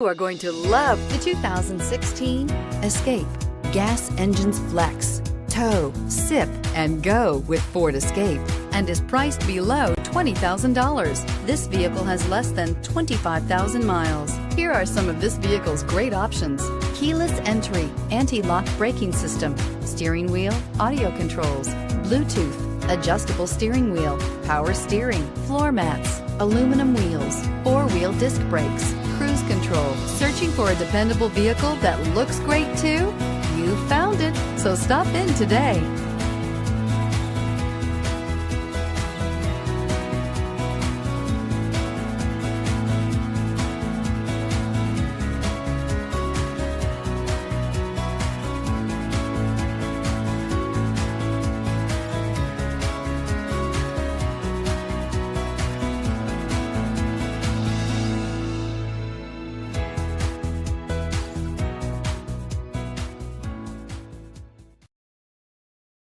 You are going to love the 2016 Escape. Gas engines flex, tow, sip, and go with Ford Escape, and is priced below $20,000. This vehicle has less than 25,000 miles. Here are some of this vehicle's great options: keyless entry, anti-lock braking system, steering wheel audio controls, Bluetooth, adjustable steering wheel, power steering, floor mats, aluminum wheels, four-wheel disc brakes, cruise control. Searching for a dependable vehicle that looks great too? You found it, so stop in today.